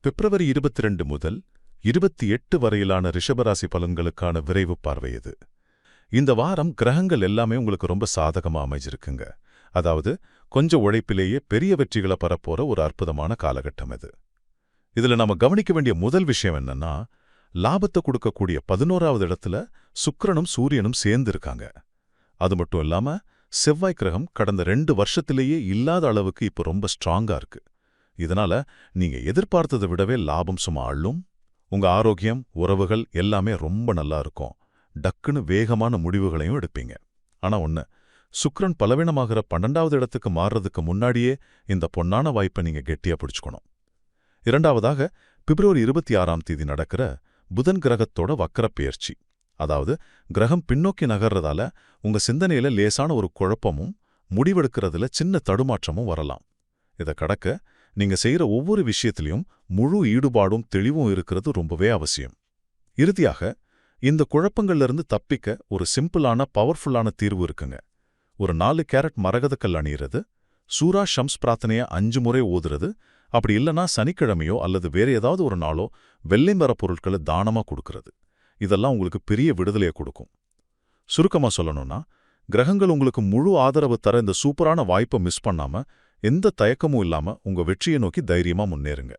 பிப்ரவரி 22 முதல் 28 வரையிலான ரிஷபராசி பலன்களுக்கான விரைவு பார்வை இது. இந்த வாரம் கிரகங்கள் எல்லாமே உங்களுக்கு ரொம்ப சாதகமா அமைஞ்சிருக்குங்க. அதாவது கொஞ்சம் உழைப்பிலேயே பெரிய வெற்றிகளை பெறப்போற ஒரு அற்புதமான காலகட்டம் இது. இதுல நாம கவனிக்க வேண்டிய முதல் விஷயம் என்னன்னா, லாபத்தை கொடுக்கக்கூடிய 11வது இடத்துல சுக்கிரனும் சூரியனும் சேர்ந்து இருக்காங்க. அது மட்டும் இல்லாம செவ்வாய் கிரகம் கடந்த 2 வருஷத்திலேயே இல்லாத அளவுக்கு இப்ப ரொம்ப ஸ்ட்ராங்கா இருக்கு. இதனால நீங்க எதிர்பார்த்ததை விடவே லாபம் சும்மா அள்ளும். உங்க ஆரோக்கியம், உறவுகள் எல்லாமே ரொம்ப நல்லா இருக்கும். டக்குன்னு வேகமான முடிவுகளையும் எடுப்பீங்க. ஆனா ஒண்ணு, சுக்கிரன் பலவீனமாகிற 12வது இடத்துக்கு மாறுறதுக்கு முன்னாடியே இந்த பொன்னான வாய்ப்பை நீங்க கெட்டியா பிடிச்சுக்கணும். இரண்டாவதாக, பிப்ரவரி 26ஆம் தேதி நடக்கிற புதன் கிரகத்தோட வக்கரப்பெயர்ச்சி. அதாவது கிரகம் பின்னோக்கி நகர்றதால உங்க சிந்தனையில லேசான ஒரு குழப்பமும் முடிவெடுக்கிறதுல சின்ன தடுமாற்றமும் வரலாம். இதை கடக்க நீங்க செய்யற ஒவ்வொரு விஷயத்திலையும் முழு ஈடுபாடும் தெளிவும் இருக்கிறது ரொம்பவே அவசியம். இறுதியாக, இந்த குழப்பங்கள்ல இருந்து தப்பிக்க ஒரு சிம்பிளான பவர்ஃபுல்லான தீர்வு இருக்குங்க. ஒரு 4 கேரட் மரகதக்கல் அணியிறது, சூரா ஷம்ஸ் பிரார்த்தனைய 5 முறை ஓதுறது, அப்படி இல்லைன்னா சனிக்கிழமையோ அல்லது வேற ஏதாவது ஒரு நாளோ வெள்ளை மர பொருட்களை தானமா கொடுக்கறது. இதெல்லாம் உங்களுக்கு பெரிய விடுதலையை கொடுக்கும். சுருக்கமா சொல்லணும்னா, கிரகங்கள் உங்களுக்கு முழு ஆதரவு தர இந்த சூப்பரான வாய்ப்பை மிஸ் பண்ணாம எந்த தயக்கமும் இல்லாம உங்க வெற்றியை நோக்கி தைரியமா முன்னேறுங்க.